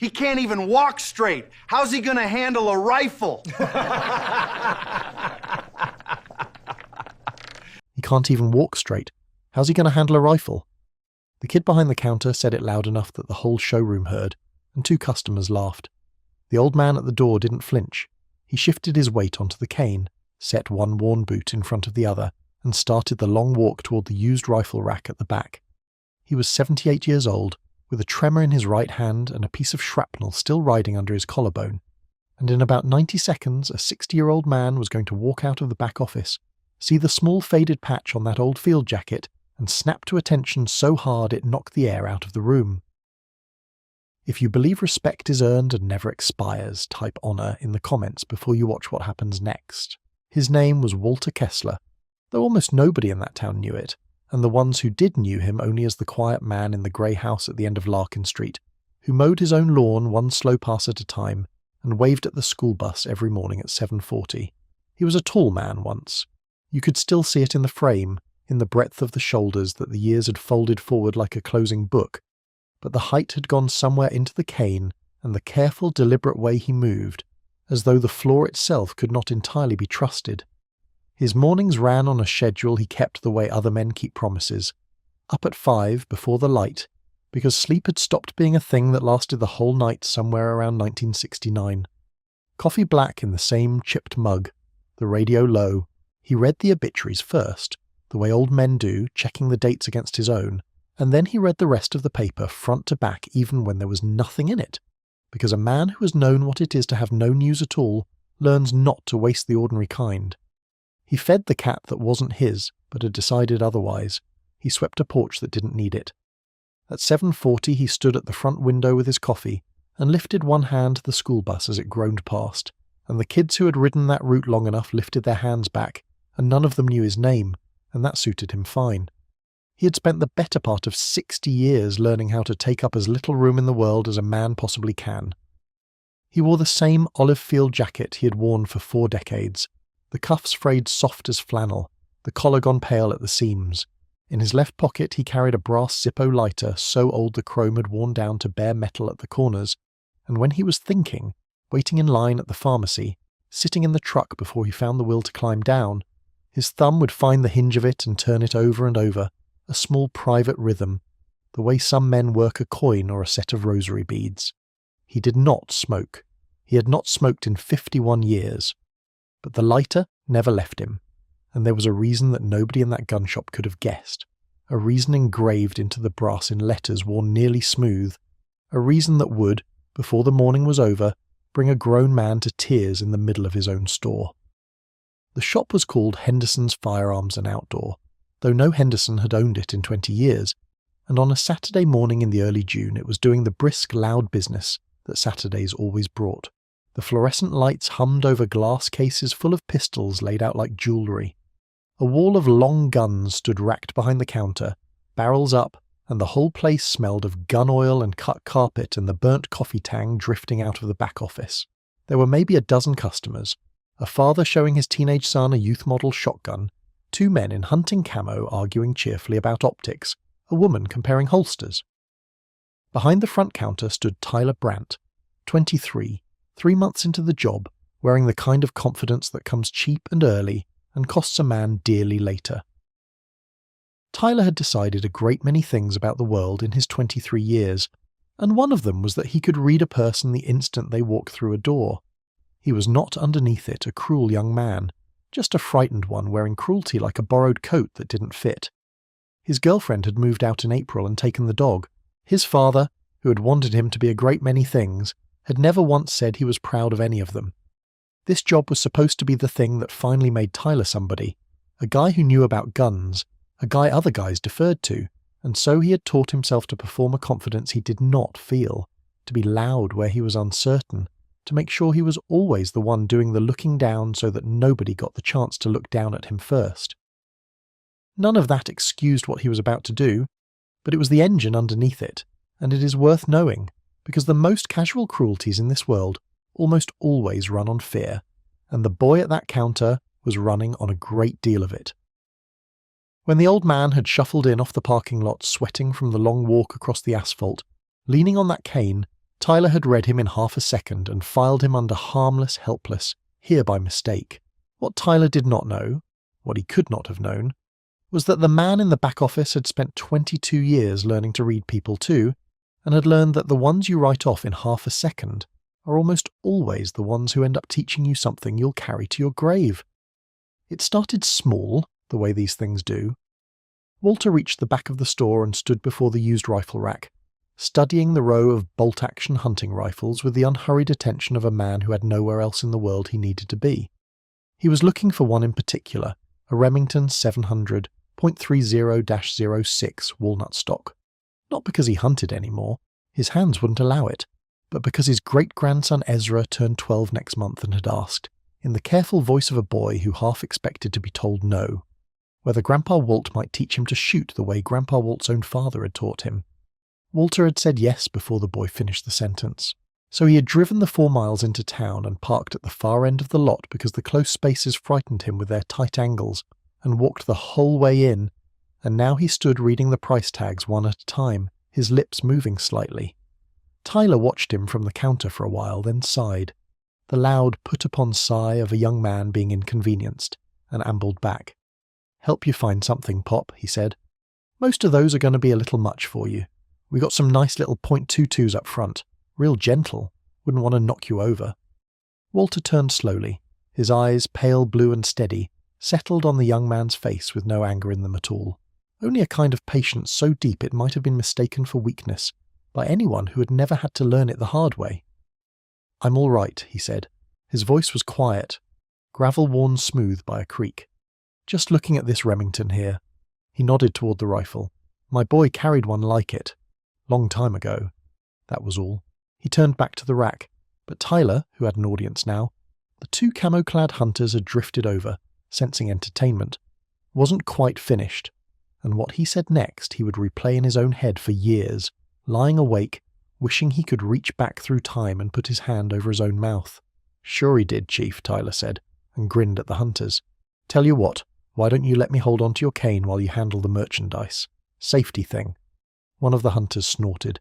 He can't even walk straight. How's he gonna handle a rifle? He can't even walk straight. How's he going to handle a rifle? The kid behind the counter said it loud enough that the whole showroom heard, and 2 customers laughed. The old man at the door didn't flinch. He shifted his weight onto the cane, set one worn boot in front of the other, and started the long walk toward the used rifle rack at the back. He was 78 years old, with a tremor in his right hand and a piece of shrapnel still riding under his collarbone. And in about 90 seconds, a 60-year-old man was going to walk out of the back office, see the small faded patch on that old field jacket, and snap to attention so hard it knocked the air out of the room. If you believe respect is earned and never expires, type honor in the comments before you watch what happens next. His name was Walter Kessler, though almost nobody in that town knew it, and the ones who did knew him only as the quiet man in the grey house at the end of Larkin Street, who mowed his own lawn one slow pass at a time and waved at the school bus every morning at 7:40. He was a tall man once. You could still see it in the frame, in the breadth of the shoulders that the years had folded forward like a closing book, but the height had gone somewhere into the cane and the careful, deliberate way he moved, as though the floor itself could not entirely be trusted. His mornings ran on a schedule he kept the way other men keep promises, up at 5 before the light, because sleep had stopped being a thing that lasted the whole night somewhere around 1969. Coffee black in the same chipped mug, the radio low, he read the obituaries first, the way old men do, checking the dates against his own, and then he read the rest of the paper front to back even when there was nothing in it, because a man who has known what it is to have no news at all learns not to waste the ordinary kind. He fed the cat that wasn't his, but had decided otherwise. He swept a porch that didn't need it. At 7:40 he stood at the front window with his coffee and lifted one hand to the school bus as it groaned past, and the kids who had ridden that route long enough lifted their hands back, and none of them knew his name, and that suited him fine. He had spent the better part of 60 years learning how to take up as little room in the world as a man possibly can. He wore the same olive field jacket he had worn for 4 decades, the cuffs frayed soft as flannel, the collar gone pale at the seams. In his left pocket he carried a brass Zippo lighter so old the chrome had worn down to bare metal at the corners, and when he was thinking, waiting in line at the pharmacy, sitting in the truck before he found the will to climb down, his thumb would find the hinge of it and turn it over and over, a small private rhythm, the way some men work a coin or a set of rosary beads. He did not smoke. He had not smoked in 51 years. But the lighter never left him, and there was a reason that nobody in that gun shop could have guessed, a reason engraved into the brass in letters worn nearly smooth, a reason that would, before the morning was over, bring a grown man to tears in the middle of his own store. The shop was called Henderson's Firearms and Outdoor, though no Henderson had owned it in 20 years, and on a Saturday morning in the early June it was doing the brisk, loud business that Saturdays always brought. The fluorescent lights hummed over glass cases full of pistols laid out like jewellery. A wall of long guns stood racked behind the counter, barrels up, and the whole place smelled of gun oil and cut carpet and the burnt coffee tang drifting out of the back office. There were maybe a dozen customers, a father showing his teenage son a youth model shotgun, 2 men in hunting camo arguing cheerfully about optics, a woman comparing holsters. Behind the front counter stood Tyler Brandt, 23, 3 months into the job, wearing the kind of confidence that comes cheap and early and costs a man dearly later. Tyler had decided a great many things about the world in his 23 years, and one of them was that he could read a person the instant they walked through a door. He was not underneath it a cruel young man, just a frightened one wearing cruelty like a borrowed coat that didn't fit. His girlfriend had moved out in April and taken the dog. His father, who had wanted him to be a great many things, had never once said he was proud of any of them. This job was supposed to be the thing that finally made Tyler somebody, a guy who knew about guns, a guy other guys deferred to, and so he had taught himself to perform a confidence he did not feel, to be loud where he was uncertain, to make sure he was always the one doing the looking down so that nobody got the chance to look down at him first. None of that excused what he was about to do, but it was the engine underneath it, and it is worth knowing, because the most casual cruelties in this world almost always run on fear, and the boy at that counter was running on a great deal of it. When the old man had shuffled in off the parking lot sweating from the long walk across the asphalt, leaning on that cane, Tyler had read him in half a second and filed him under harmless, helpless, here by mistake. What Tyler did not know, what he could not have known, was that the man in the back office had spent 22 years learning to read people too, and had learned that the ones you write off in half a second are almost always the ones who end up teaching you something you'll carry to your grave. It started small, the way these things do. Walter reached the back of the store and stood before the used rifle rack, studying the row of bolt-action hunting rifles with the unhurried attention of a man who had nowhere else in the world he needed to be. He was looking for one in particular, a Remington 700 .30-06 walnut stock. Not because he hunted anymore, his hands wouldn't allow it, but because his great-grandson Ezra turned 12 next month and had asked, in the careful voice of a boy who half expected to be told no, whether Grandpa Walt might teach him to shoot the way Grandpa Walt's own father had taught him. Walter had said yes before the boy finished the sentence, so he had driven the 4 miles into town and parked at the far end of the lot because the close spaces frightened him with their tight angles, and walked the whole way in, and now he stood reading the price tags one at a time, his lips moving slightly. Tyler watched him from the counter for a while, then sighed, the loud put-upon sigh of a young man being inconvenienced, and ambled back. "Help you find something, Pop," he said. "Most of those are going to be a little much for you. We got some nice little .22s up front, real gentle, wouldn't want to knock you over." Walter turned slowly, his eyes pale blue and steady, settled on the young man's face with no anger in them at all. Only a kind of patience so deep it might have been mistaken for weakness by anyone who had never had to learn it the hard way. "I'm all right," he said. His voice was quiet, gravel worn smooth by a creak. "Just looking at this Remington here." He nodded toward the rifle. "My boy carried one like it. Long time ago." That was all. He turned back to the rack, but Tyler, who had an audience now, the 2 camo-clad hunters had drifted over, sensing entertainment, wasn't quite finished, and what he said next he would replay in his own head for years, lying awake, wishing he could reach back through time and put his hand over his own mouth. "Sure he did, Chief," Tyler said, and grinned at the hunters. "Tell you what, why don't you let me hold on to your cane while you handle the merchandise? Safety thing." One of the hunters snorted.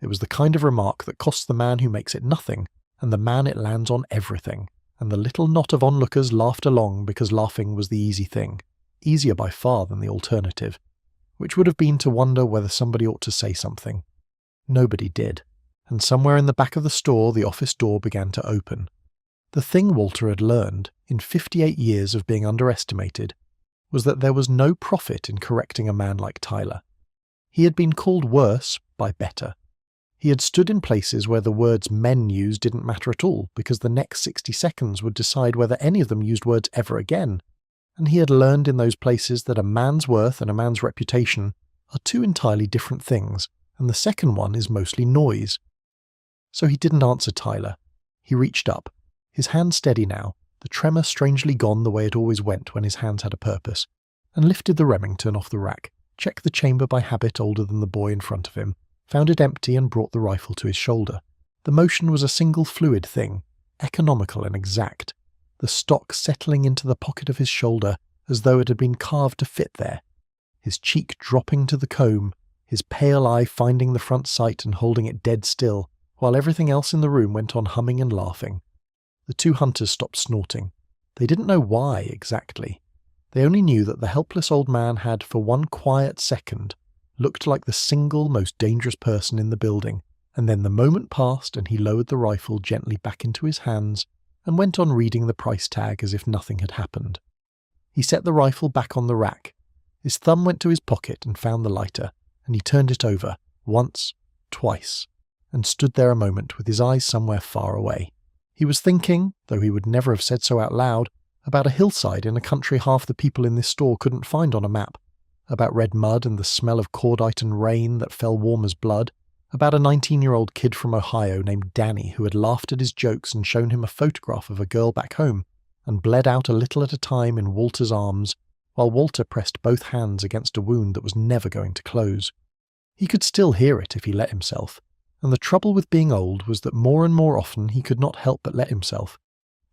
It was the kind of remark that costs the man who makes it nothing, and the man it lands on everything. And the little knot of onlookers laughed along because laughing was the easy thing, easier by far than the alternative, which would have been to wonder whether somebody ought to say something. Nobody did, and somewhere in the back of the store the office door began to open. The thing Walter had learned, in 58 years of being underestimated, was that there was no profit in correcting a man like Tyler. He had been called worse by better. He had stood in places where the words men used didn't matter at all because the next 60 seconds would decide whether any of them used words ever again, and he had learned in those places that a man's worth and a man's reputation are 2 entirely different things, and the second one is mostly noise. So he didn't answer Tyler. He reached up, his hand steady now, the tremor strangely gone the way it always went when his hands had a purpose, and lifted the Remington off the rack, checked the chamber by habit older than the boy in front of him, found it empty and brought the rifle to his shoulder. The motion was a single fluid thing, economical and exact, the stock settling into the pocket of his shoulder as though it had been carved to fit there, his cheek dropping to the comb, his pale eye finding the front sight and holding it dead still, while everything else in the room went on humming and laughing. The 2 hunters stopped snorting. They didn't know why exactly. They only knew that the helpless old man had, for one quiet second, looked like the single most dangerous person in the building, and then the moment passed and he lowered the rifle gently back into his hands and went on reading the price tag as if nothing had happened. He set the rifle back on the rack. His thumb went to his pocket and found the lighter, and he turned it over, once, twice, and stood there a moment with his eyes somewhere far away. He was thinking, though he would never have said so out loud, about a hillside in a country half the people in this store couldn't find on a map, about red mud and the smell of cordite and rain that fell warm as blood, about a 19-year-old kid from Ohio named Danny who had laughed at his jokes and shown him a photograph of a girl back home, and bled out a little at a time in Walter's arms, while Walter pressed both hands against a wound that was never going to close. He could still hear it if he let himself, and the trouble with being old was that more and more often he could not help but let himself.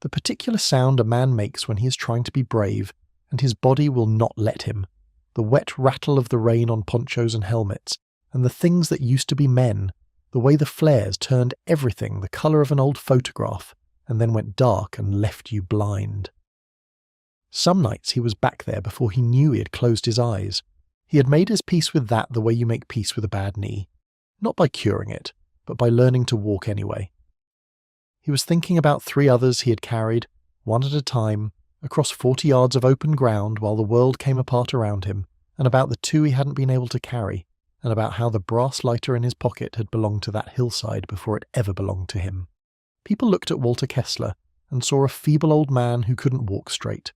The particular sound a man makes when he is trying to be brave, and his body will not let him. The wet rattle of the rain on ponchos and helmets, and the things that used to be men, The way the flares turned everything the colour of an old photograph and then went dark and left you blind. Some nights he was back there before he knew he had closed his eyes. He had made his peace with that the way you make peace with a bad knee. Not by curing it, but by learning to walk anyway. He was thinking about 3 others he had carried, one at a time, across 40 yards of open ground while the world came apart around him, and about the 2 he hadn't been able to carry, and about how the brass lighter in his pocket had belonged to that hillside before it ever belonged to him. People looked at Walter Kessler and saw a feeble old man who couldn't walk straight.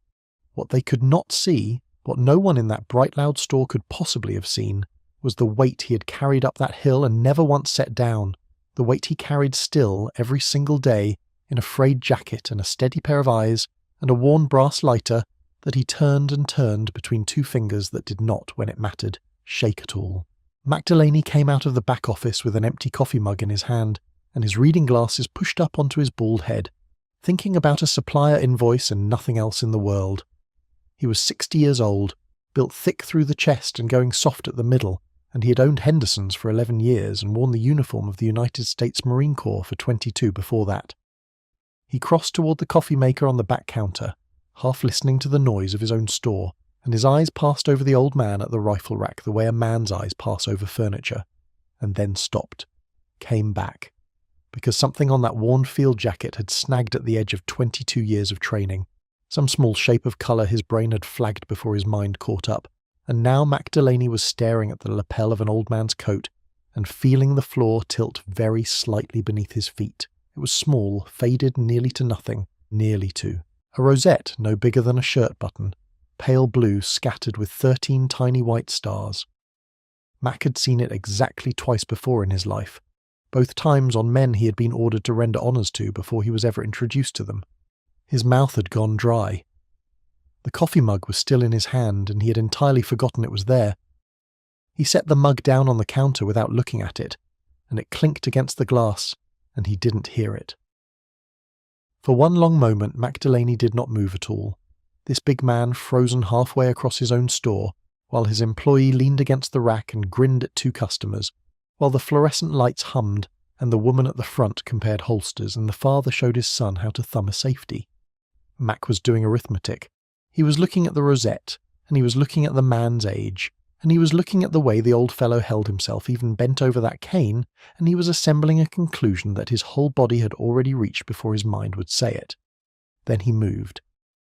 What they could not see, what no one in that bright loud store could possibly have seen, was the weight he had carried up that hill and never once set down, the weight he carried still every single day in a frayed jacket and a steady pair of eyes and a worn brass lighter that he turned and turned between 2 fingers that did not, when it mattered, shake at all. Mac Delaney came out of the back office with an empty coffee mug in his hand and his reading glasses pushed up onto his bald head, thinking about a supplier invoice and nothing else in the world. He was 60 years old, built thick through the chest and going soft at the middle, and he had owned Henderson's for 11 years and worn the uniform of the United States Marine Corps for 22 before that. He crossed toward the coffee maker on the back counter, half listening to the noise of his own store, and his eyes passed over the old man at the rifle rack the way a man's eyes pass over furniture, and then stopped, came back, because something on that worn field jacket had snagged at the edge of 22 years of training, some small shape of colour his brain had flagged before his mind caught up, and now Mac Delaney was staring at the lapel of an old man's coat and feeling the floor tilt very slightly beneath his feet. It was small, faded nearly to nothing, nearly to a rosette no bigger than a shirt button, pale blue scattered with 13 tiny white stars. Mac had seen it exactly twice before in his life, both times on men he had been ordered to render honours to before he was ever introduced to them. His mouth had gone dry. The coffee mug was still in his hand and he had entirely forgotten it was there. He set the mug down on the counter without looking at it, and it clinked against the glass, and he didn't hear it. For one long moment Mac Delaney did not move at all, this big man frozen halfway across his own store, while his employee leaned against the rack and grinned at 2 customers, while the fluorescent lights hummed and the woman at the front compared holsters and the father showed his son how to thumb a safety. Mac was doing arithmetic. He was looking at the rosette, and he was looking at the man's age, and he was looking at the way the old fellow held himself, even bent over that cane, and he was assembling a conclusion that his whole body had already reached before his mind would say it. Then he moved.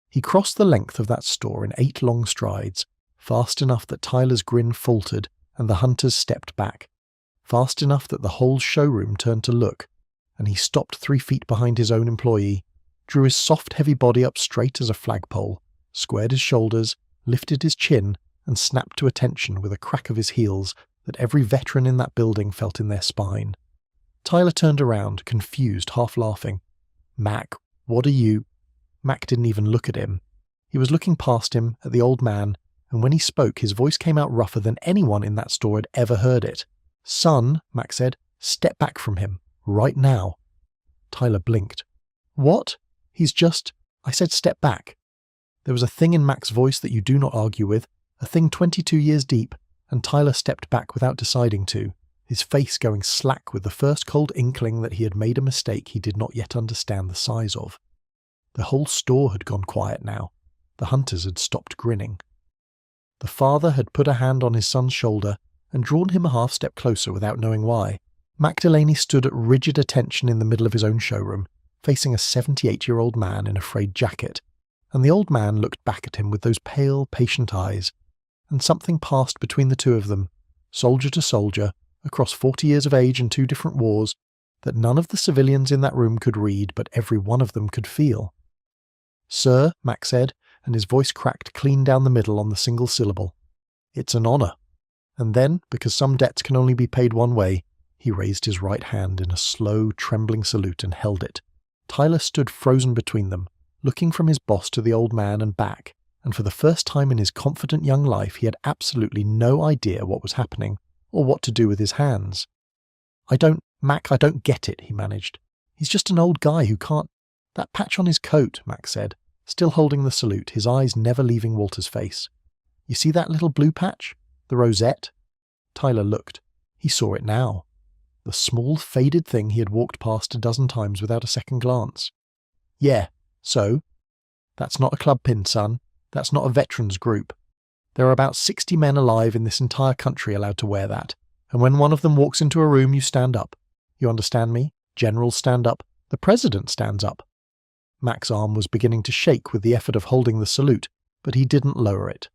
He crossed the length of that store in 8 long strides, fast enough that Tyler's grin faltered and the hunters stepped back, fast enough that the whole showroom turned to look, and he stopped 3 feet behind his own employee, drew his soft heavy body up straight as a flagpole, squared his shoulders, lifted his chin, and snapped to attention with a crack of his heels that every veteran in that building felt in their spine. Tyler turned around, confused, half laughing. "Mac, what are you—" Mac didn't even look at him. He was looking past him, at the old man, and when he spoke his voice came out rougher than anyone in that store had ever heard it. "Son," Mac said, "step back from him, right now." Tyler blinked. "What? He's just—" "I said step back." There was a thing in Mac's voice that you do not argue with, a thing 22 years deep, and Tyler stepped back without deciding to, his face going slack with the first cold inkling that he had made a mistake he did not yet understand the size of. The whole store had gone quiet now. The hunters had stopped grinning. The father had put a hand on his son's shoulder and drawn him a half step closer without knowing why. Mac Delaney stood at rigid attention in the middle of his own showroom, facing a 78-year-old man in a frayed jacket, and the old man looked back at him with those pale, patient eyes, and something passed between the 2 of them, soldier to soldier, across 40 years of age and 2 different wars, that none of the civilians in that room could read, but every one of them could feel. "Sir," Mac said, and his voice cracked clean down the middle on the single syllable. "It's an honour." And then, because some debts can only be paid one way, he raised his right hand in a slow, trembling salute and held it. Tyler stood frozen between them, looking from his boss to the old man and back, and for the first time in his confident young life he had absolutely no idea what was happening, or what to do with his hands. Mac, I don't get it," he managed. "He's just an old guy who can't—" "That patch on his coat," Mac said, still holding the salute, his eyes never leaving Walter's face. "You see that little blue patch? The rosette?" Tyler looked. He saw it now. the small, faded thing he had walked past a dozen times without a second glance. Yeah, so? That's not a club pin, son. That's not a veterans group. There are about 60 men alive in this entire country allowed to wear that, and when one of them walks into a room, you stand up. You understand me? Generals stand up. The president stands up. Mac's arm was beginning to shake with the effort of holding the salute, but he didn't lower it.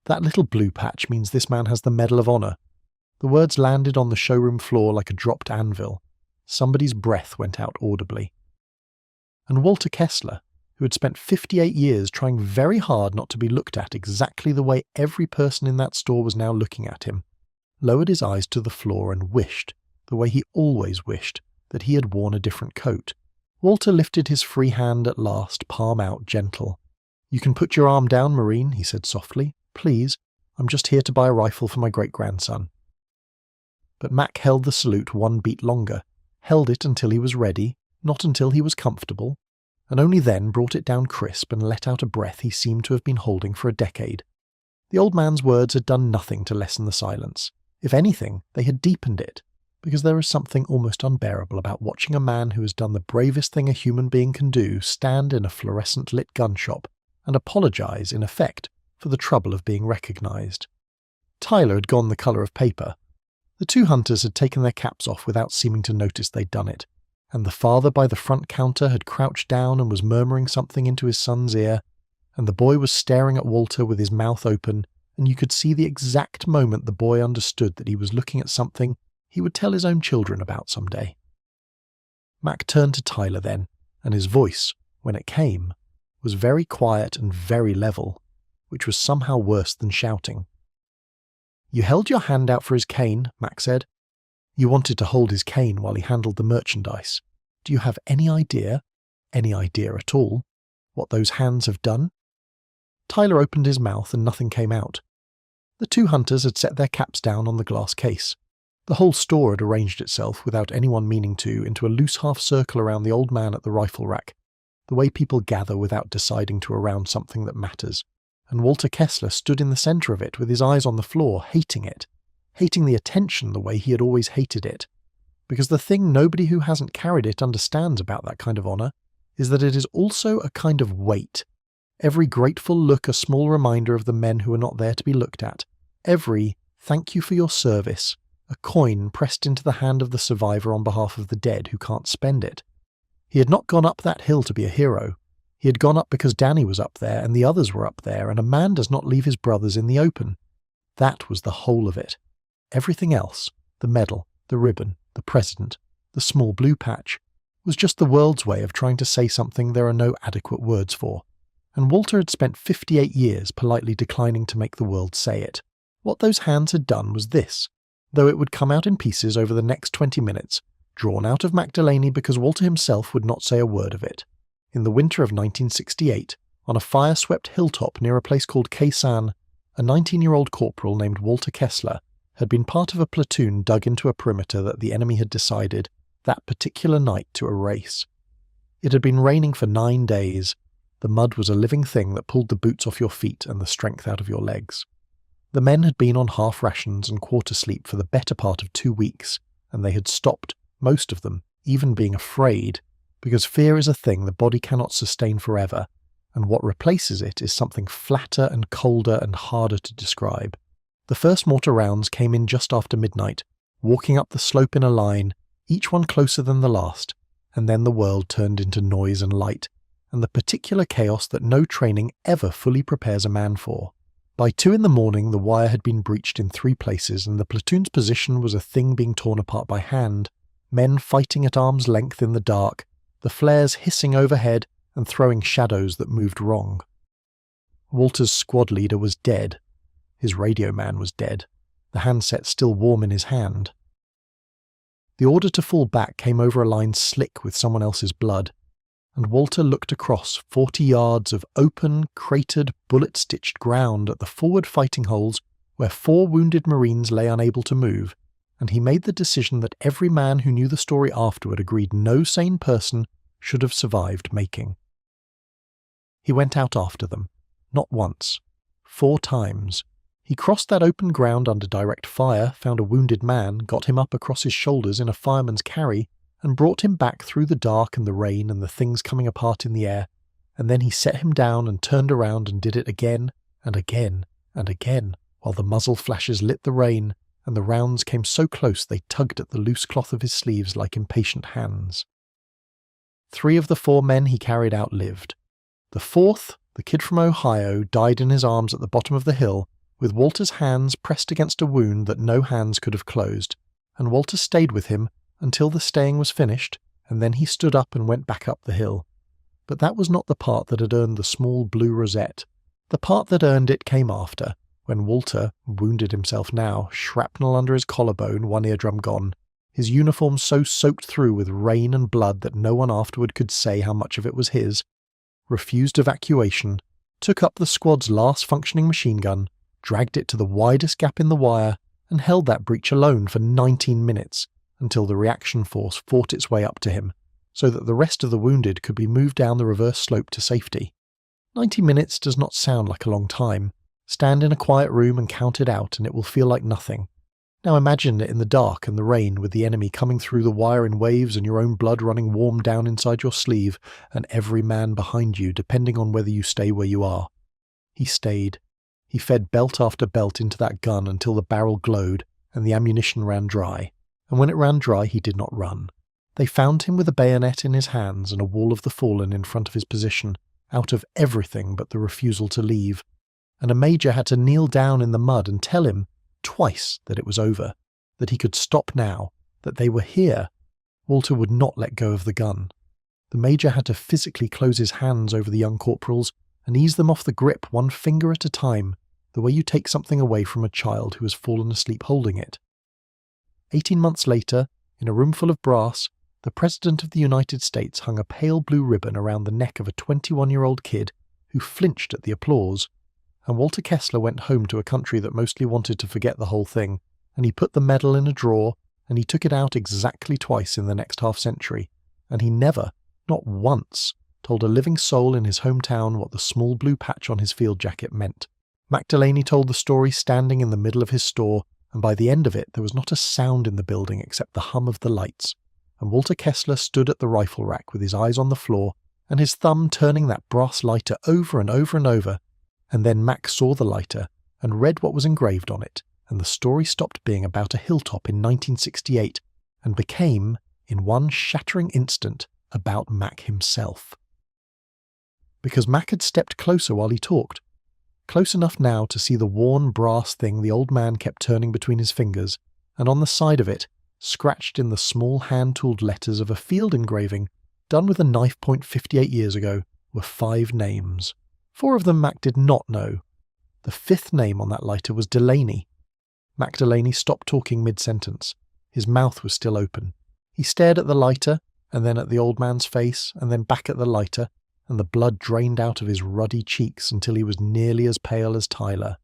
That little blue patch means this man has the Medal of Honor. The words landed on the showroom floor like a dropped anvil. Somebody's breath went out audibly. And Walter Kessler, who had spent 58 years trying very hard not to be looked at exactly the way every person in that store was now looking at him, lowered his eyes to the floor and wished, the way he always wished, that he had worn a different coat. Walter lifted his free hand at last, palm out, gentle. "You can put your arm down, Marine," he said softly. "Please, I'm just here to buy a rifle for my great-grandson." But Mac held the salute one beat longer, held it until he was ready, not until he was comfortable, and only then brought it down crisp and let out a breath he seemed to have been holding for a decade. The old man's words had done nothing to lessen the silence. If anything, they had deepened it, because there is something almost unbearable about watching a man who has done the bravest thing a human being can do stand in a fluorescent-lit gun shop and apologize, in effect, for the trouble of being recognized. Tyler had gone the color of paper. The two hunters had taken their caps off without seeming to notice they'd done it, and the father by the front counter had crouched down and was murmuring something into his son's ear, and the boy was staring at Walter with his mouth open, and you could see the exact moment the boy understood that he was looking at something he would tell his own children about someday. Mac turned to Tyler then, and his voice, when it came, was very quiet and very level, which was somehow worse than shouting. "You held your hand out for his cane," Mac said. "You wanted to hold his cane while he handled the merchandise. Do you have any idea at all, what those hands have done?" Tyler opened his mouth and nothing came out. The two hunters had set their caps down on the glass case. The whole store had arranged itself, without anyone meaning to, into a loose half-circle around the old man at the rifle rack, the way people gather without deciding to around something that matters, and Walter Kessler stood in the centre of it with his eyes on the floor, hating it, hating the attention the way he had always hated it, because the thing nobody who hasn't carried it understands about that kind of honour is that it is also a kind of weight. Every grateful look a small reminder of the men who are not there to be looked at. Every "thank you for your service" a coin pressed into the hand of the survivor on behalf of the dead who can't spend it. He had not gone up that hill to be a hero. He had gone up because Danny was up there and the others were up there, and a man does not leave his brothers in the open. That was the whole of it. Everything else, the medal, the ribbon, the president, the small blue patch, was just the world's way of trying to say something there are no adequate words for. And Walter had spent 58 years politely declining to make the world say it. What those hands had done was this, though it would come out in pieces over the next 20 minutes, drawn out of Mac Delaney because Walter himself would not say a word of it. In the winter of 1968, on a fire-swept hilltop near a place called Kaysan, a 19-year-old corporal named Walter Kessler had been part of a platoon dug into a perimeter that the enemy had decided, that particular night, to erase. It had been raining for 9 days. The mud was a living thing that pulled the boots off your feet and the strength out of your legs. The men had been on half rations and quarter sleep for the better part of 2 weeks, and they had stopped, most of them, even being afraid, because fear is a thing the body cannot sustain forever, and what replaces it is something flatter and colder and harder to describe. The first mortar rounds came in just after midnight, walking up the slope in a line, each one closer than the last, and then the world turned into noise and light, and the particular chaos that no training ever fully prepares a man for. By 2 a.m, the wire had been breached in 3 places, and the platoon's position was a thing being torn apart by hand, men fighting at arm's length in the dark, the flares hissing overhead and throwing shadows that moved wrong. Walter's squad leader was dead. His radio man was dead, the handset still warm in his hand. The order to fall back came over a line slick with someone else's blood, and Walter looked across 40 yards of open, cratered, bullet-stitched ground at the forward fighting holes where 4 wounded Marines lay unable to move, and he made the decision that every man who knew the story afterward agreed no sane person should have survived making. He went out after them, not once, 4 times. He crossed that open ground under direct fire, found a wounded man, got him up across his shoulders in a fireman's carry, and brought him back through the dark and the rain and the things coming apart in the air, and then he set him down and turned around and did it again and again and again, while the muzzle flashes lit the rain, and the rounds came so close they tugged at the loose cloth of his sleeves like impatient hands. 3 of the 4 men he carried out lived. The 4th, the kid from Ohio, died in his arms at the bottom of the hill, with Walter's hands pressed against a wound that no hands could have closed, and Walter stayed with him until the staying was finished, and then he stood up and went back up the hill. But that was not the part that had earned the small blue rosette. The part that earned it came after, when Walter, wounded himself now, shrapnel under his collarbone, one eardrum gone, his uniform so soaked through with rain and blood that no one afterward could say how much of it was his, refused evacuation, took up the squad's last functioning machine gun, dragged it to the widest gap in the wire, and held that breach alone for 19 minutes, until the reaction force fought its way up to him, so that the rest of the wounded could be moved down the reverse slope to safety. 90 minutes does not sound like a long time. Stand in a quiet room and count it out and it will feel like nothing. Now imagine it in the dark and the rain, with the enemy coming through the wire in waves and your own blood running warm down inside your sleeve, and every man behind you depending on whether you stay where you are. He stayed. He fed belt after belt into that gun until the barrel glowed and the ammunition ran dry. And when it ran dry, he did not run. They found him with a bayonet in his hands and a wall of the fallen in front of his position, out of everything but the refusal to leave. And a major had to kneel down in the mud and tell him twice that it was over, that he could stop now, that they were here. Walter would not let go of the gun. The major had to physically close his hands over the young corporals and ease them off the grip one finger at a time, the way you take something away from a child who has fallen asleep holding it. 18 months later, in a room full of brass, the President of the United States hung a pale blue ribbon around the neck of a 21-year-old kid who flinched at the applause, and Walter Kessler went home to a country that mostly wanted to forget the whole thing, and he put the medal in a drawer, and he took it out exactly twice in the next half-century, and he never, not once, told a living soul in his hometown what the small blue patch on his field jacket meant. Mac Delaney told the story standing in the middle of his store, and by the end of it there was not a sound in the building except the hum of the lights, and Walter Kessler stood at the rifle rack with his eyes on the floor, and his thumb turning that brass lighter over and over and over, and then Mac saw the lighter and read what was engraved on it, and the story stopped being about a hilltop in 1968 and became, in one shattering instant, about Mac himself. Because Mac had stepped closer while he talked, close enough now to see the worn brass thing the old man kept turning between his fingers, and on the side of it, scratched in the small hand-tooled letters of a field engraving done with a knife point 58 years ago, were 5 names. 4 of them Mac did not know. The 5th name on that lighter was Delaney. Mac Delaney stopped talking mid-sentence. His mouth was still open. He stared at the lighter, and then at the old man's face, and then back at the lighter, and the blood drained out of his ruddy cheeks until he was nearly as pale as Tyler.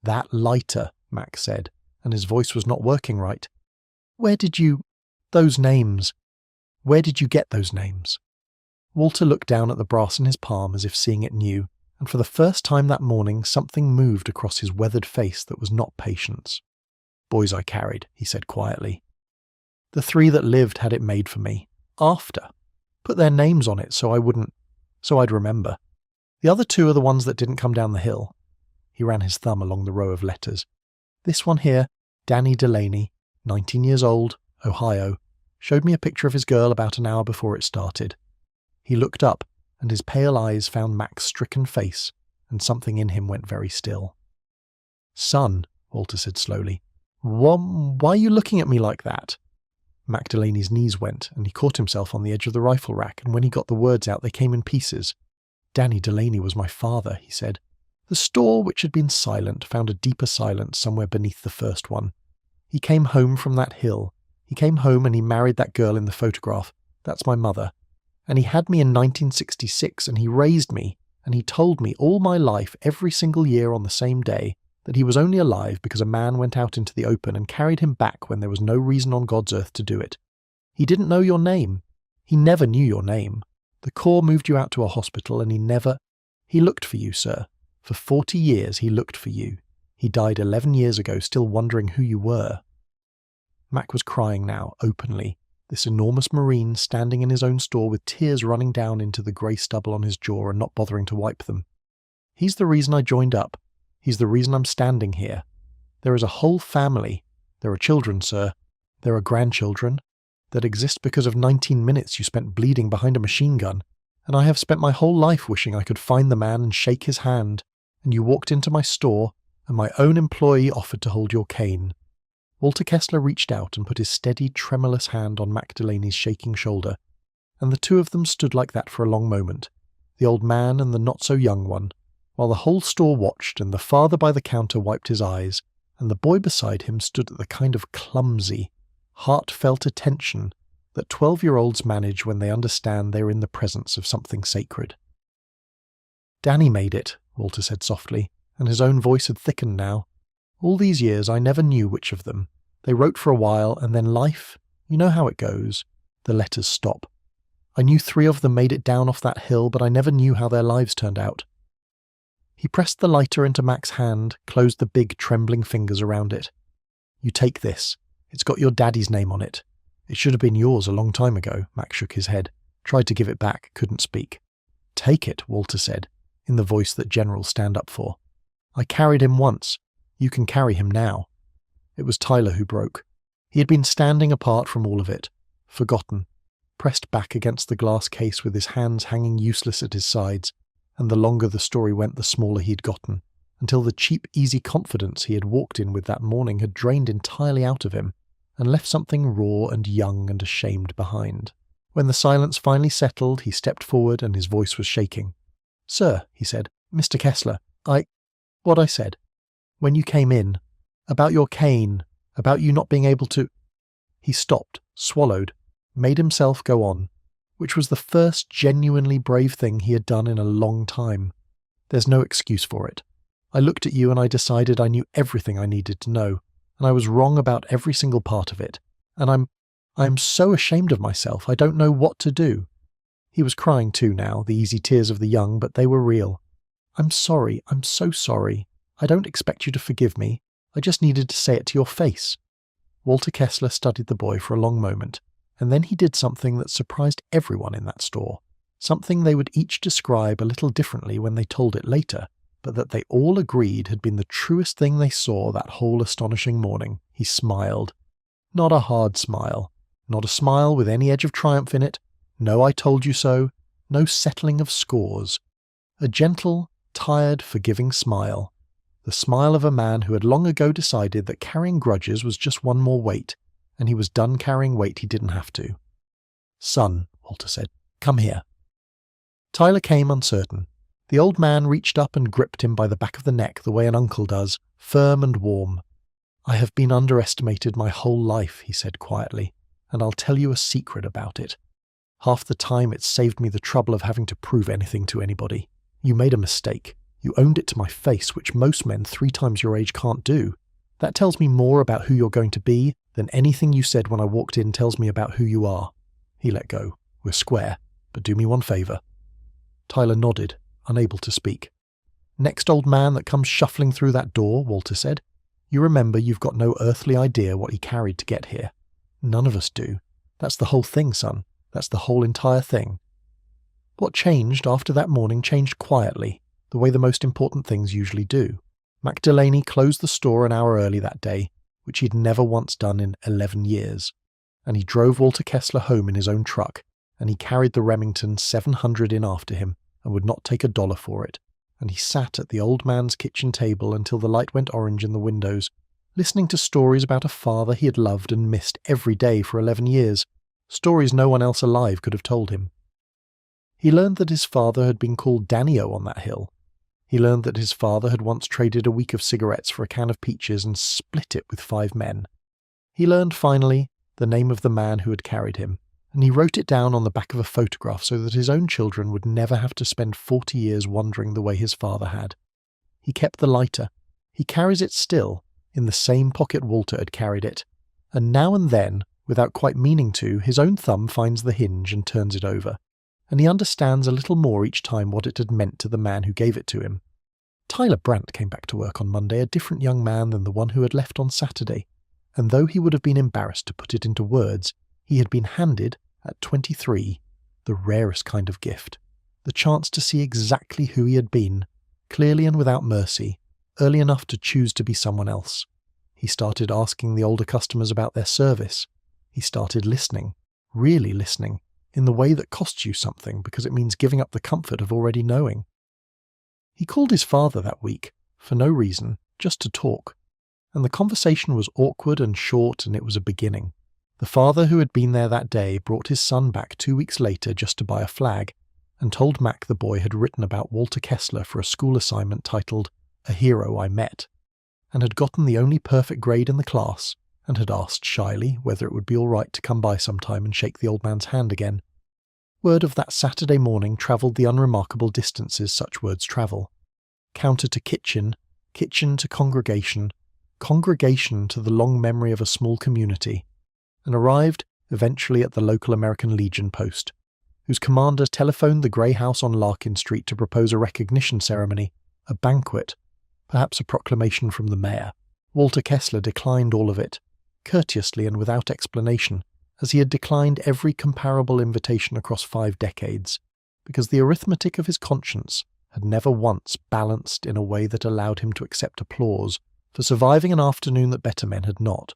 "That lighter," Mac said, and his voice was not working right. "Where did you... those names... where did you get those names?" Walter looked down at the brass in his palm as if seeing it new, and for the first time that morning something moved across his weathered face that was not patience. "Boys I carried," he said quietly. "The 3 that lived had it made for me. After. Put their names on it so I'd remember. The other 2 are the ones that didn't come down the hill." He ran his thumb along the row of letters. "This one here, Danny Delaney, 19 years old, Ohio, showed me a picture of his girl about an hour before it started." He looked up, and his pale eyes found Mac's stricken face, and something in him went very still. "Son," Walter said slowly, why are you looking at me like that?" Mac Delaney's knees went, and he caught himself on the edge of the rifle rack, and when he got the words out they came in pieces. "Danny Delaney was my father," he said. The store, which had been silent, found a deeper silence somewhere beneath the first one. "He came home from that hill. He came home and he married that girl in the photograph. That's my mother. And he had me in 1966, and he raised me, and he told me all my life, every single year on the same day, that he was only alive because a man went out into the open and carried him back when there was no reason on God's earth to do it. He didn't know your name. He never knew your name. The Corps moved you out to a hospital and he looked for you, sir. For 40 years he looked for you. He died 11 years ago, still wondering who you were." Mac was crying now, openly, this enormous Marine standing in his own store with tears running down into the grey stubble on his jaw and not bothering to wipe them. "He's the reason I joined up. He's the reason I'm standing here. There is a whole family. There are children, sir. There are grandchildren that exist because of 19 minutes you spent bleeding behind a machine gun, and I have spent my whole life wishing I could find the man and shake his hand, and you walked into my store, and my own employee offered to hold your cane." Walter Kessler reached out and put his steady, tremulous hand on Mac Delaney's shaking shoulder, and the two of them stood like that for a long moment, the old man and the not-so-young one, while the whole store watched and the father by the counter wiped his eyes, and the boy beside him stood at the kind of clumsy, heartfelt attention that 12-year-olds manage when they understand they are in the presence of something sacred. "Danny made it," Walter said softly, and his own voice had thickened now. "All these years I never knew which of them. They wrote for a while, and then life, you know how it goes. The letters stop. I knew 3 of them made it down off that hill, but I never knew how their lives turned out." He pressed the lighter into Mac's hand, closed the big, trembling fingers around it. "You take this. It's got your daddy's name on it. It should have been yours a long time ago." Mac shook his head, tried to give it back, couldn't speak. "Take it," Walter said, in the voice that generals stand up for. "I carried him once. You can carry him now." It was Tyler who broke. He had been standing apart from all of it, forgotten, pressed back against the glass case with his hands hanging useless at his sides, and the longer the story went the smaller he'd gotten, until the cheap, easy confidence he had walked in with that morning had drained entirely out of him, and left something raw and young and ashamed behind. When the silence finally settled, he stepped forward and his voice was shaking. "Sir," he said, "Mr. Kessler, what I said. When you came in. About your cane. About you not being able to—" He stopped, swallowed, made himself go on, which was the first genuinely brave thing he had done in a long time. "There's no excuse for it. I looked at you and I decided I knew everything I needed to know, and I was wrong about every single part of it. And I'm so ashamed of myself, I don't know what to do." He was crying too now, the easy tears of the young, but they were real. "I'm sorry, I'm so sorry. I don't expect you to forgive me. I just needed to say it to your face." Walter Kessler studied the boy for a long moment, and then he did something that surprised everyone in that store, something they would each describe a little differently when they told it later, but that they all agreed had been the truest thing they saw that whole astonishing morning. He smiled. Not a hard smile, not a smile with any edge of triumph in it, no "I told you so," no settling of scores. A gentle, tired, forgiving smile. The smile of a man who had long ago decided that carrying grudges was just one more weight, and he was done carrying weight he didn't have to. "Son," Walter said, "come here." Tyler came uncertain. The old man reached up and gripped him by the back of the neck the way an uncle does, firm and warm. "I have been underestimated my whole life," he said quietly, "and I'll tell you a secret about it. Half the time it's saved me the trouble of having to prove anything to anybody. You made a mistake. You owned it to my face, which most men 3 times your age can't do. That tells me more about who you're going to be than anything you said when I walked in tells me about who you are." He let go. "We're square, but do me one favour." Tyler nodded, unable to speak. "Next old man that comes shuffling through that door," Walter said, "you remember you've got no earthly idea what he carried to get here. None of us do. That's the whole thing, son. That's the whole entire thing." What changed after that morning changed quietly, the way the most important things usually do. Mac Delaney closed the store an hour early that day, which he'd never once done in 11 years, and he drove Walter Kessler home in his own truck, and he carried the Remington 700 in after him and would not take $1 for it, and he sat at the old man's kitchen table until the light went orange in the windows, listening to stories about a father he had loved and missed every day for 11 years, stories no one else alive could have told him. He learned that his father had been called Danny-O on that hill. He learned that his father had once traded a week of cigarettes for a can of peaches and split it with 5 men. He learned, finally, the name of the man who had carried him, and he wrote it down on the back of a photograph so that his own children would never have to spend 40 years wondering the way his father had. He kept the lighter. He carries it still, in the same pocket Walter had carried it, and now and then, without quite meaning to, his own thumb finds the hinge and turns it over, and he understands a little more each time what it had meant to the man who gave it to him. Tyler Brandt came back to work on Monday a different young man than the one who had left on Saturday, and though he would have been embarrassed to put it into words, he had been handed, at 23, the rarest kind of gift, the chance to see exactly who he had been, clearly and without mercy, early enough to choose to be someone else. He started asking the older customers about their service. He started listening, really listening, in the way that costs you something because it means giving up the comfort of already knowing. He called his father that week, for no reason, just to talk, and the conversation was awkward and short, and it was a beginning. The father who had been there that day brought his son back 2 weeks later just to buy a flag, and told Mac the boy had written about Walter Kessler for a school assignment titled A Hero I Met, and had gotten the only perfect grade in the class, and had asked shyly whether it would be all right to come by sometime and shake the old man's hand again. Word of that Saturday morning travelled the unremarkable distances such words travel. Counter to kitchen, kitchen to congregation, congregation to the long memory of a small community, and arrived eventually at the local American Legion post, whose commander telephoned the grey house on Larkin Street to propose a recognition ceremony, a banquet, perhaps a proclamation from the mayor. Walter Kessler declined all of it, courteously and without explanation, as he had declined every comparable invitation across 5 decades, because the arithmetic of his conscience had never once balanced in a way that allowed him to accept applause for surviving an afternoon that better men had not.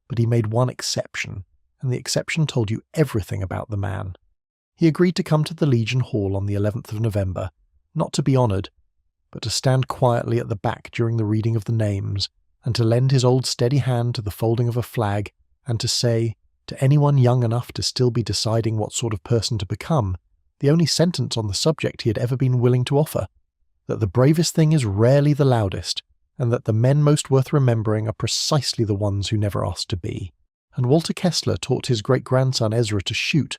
But he made one exception, and the exception told you everything about the man. He agreed to come to the Legion Hall on the 11th of November, not to be honoured, but to stand quietly at the back during the reading of the names, and to lend his old steady hand to the folding of a flag, and to say, to anyone young enough to still be deciding what sort of person to become, the only sentence on the subject he had ever been willing to offer, that the bravest thing is rarely the loudest, and that the men most worth remembering are precisely the ones who never asked to be. And Walter Kessler taught his great-grandson Ezra to shoot,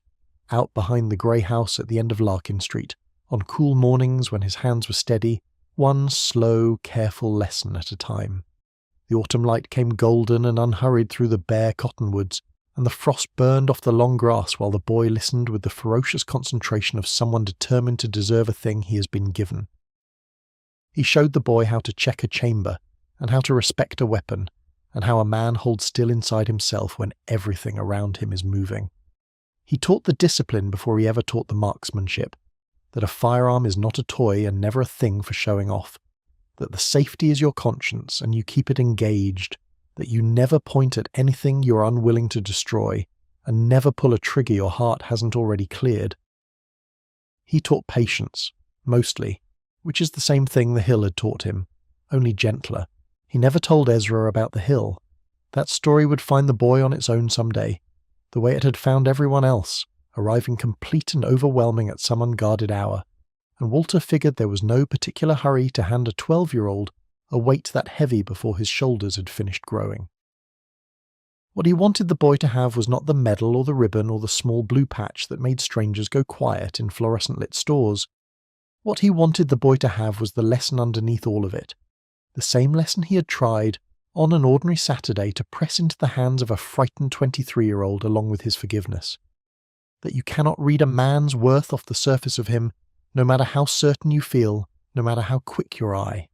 out behind the grey house at the end of Larkin Street, on cool mornings when his hands were steady, one slow, careful lesson at a time. The autumn light came golden and unhurried through the bare cottonwoods, and the frost burned off the long grass while the boy listened with the ferocious concentration of someone determined to deserve a thing he has been given. He showed the boy how to check a chamber, and how to respect a weapon, and how a man holds still inside himself when everything around him is moving. He taught the discipline before he ever taught the marksmanship, that a firearm is not a toy and never a thing for showing off, that the safety is your conscience and you keep it engaged, that you never point at anything you are unwilling to destroy, and never pull a trigger your heart hasn't already cleared. He taught patience, mostly, which is the same thing the hill had taught him, only gentler. He never told Ezra about the hill. That story would find the boy on its own someday, the way it had found everyone else, arriving complete and overwhelming at some unguarded hour, and Walter figured there was no particular hurry to hand a 12-year-old a weight that heavy before his shoulders had finished growing. What he wanted the boy to have was not the medal or the ribbon or the small blue patch that made strangers go quiet in fluorescent-lit stores. What he wanted the boy to have was the lesson underneath all of it, the same lesson he had tried, on an ordinary Saturday, to press into the hands of a frightened 23-year-old along with his forgiveness. That you cannot read a man's worth off the surface of him, no matter how certain you feel, no matter how quick your eye.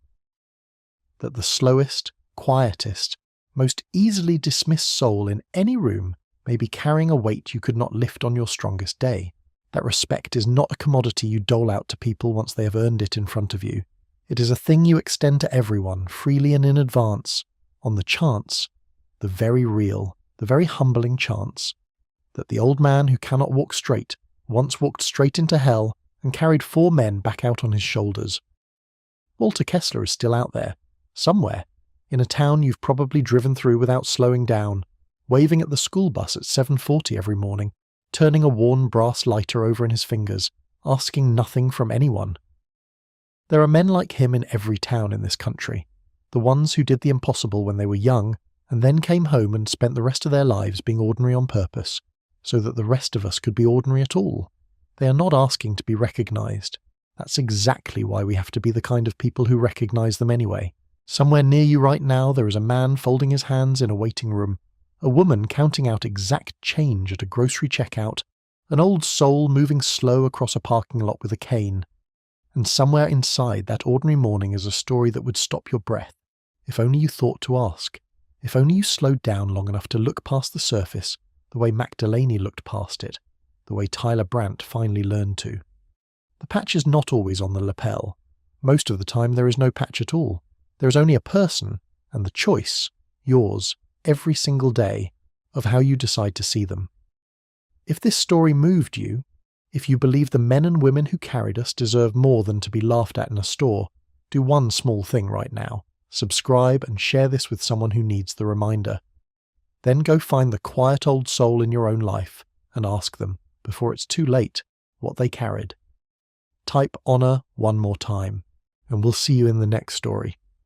That the slowest, quietest, most easily dismissed soul in any room may be carrying a weight you could not lift on your strongest day. That respect is not a commodity you dole out to people once they have earned it in front of you. It is a thing you extend to everyone, freely and in advance, on the chance, the very real, the very humbling chance, that the old man who cannot walk straight once walked straight into hell and carried 4 men back out on his shoulders. Walter Kessler is still out there, somewhere, in a town you've probably driven through without slowing down, waving at the school bus at 7:40 every morning, turning a worn brass lighter over in his fingers, asking nothing from anyone. There are men like him in every town in this country, the ones who did the impossible when they were young and then came home and spent the rest of their lives being ordinary on purpose, so that the rest of us could be ordinary at all. They are not asking to be recognised. That's exactly why we have to be the kind of people who recognise them anyway. Somewhere near you right now there is a man folding his hands in a waiting room, a woman counting out exact change at a grocery checkout, an old soul moving slow across a parking lot with a cane. And somewhere inside that ordinary morning is a story that would stop your breath, if only you thought to ask, if only you slowed down long enough to look past the surface the way Mac Delaney looked past it, the way Tyler Brandt finally learned to. The patch is not always on the lapel. Most of the time there is no patch at all. There is only a person, and the choice, yours, every single day, of how you decide to see them. If this story moved you, if you believe the men and women who carried us deserve more than to be laughed at in a store, do one small thing right now. Subscribe and share this with someone who needs the reminder. Then go find the quiet old soul in your own life and ask them, before it's too late, what they carried. Type honor one more time, and we'll see you in the next story.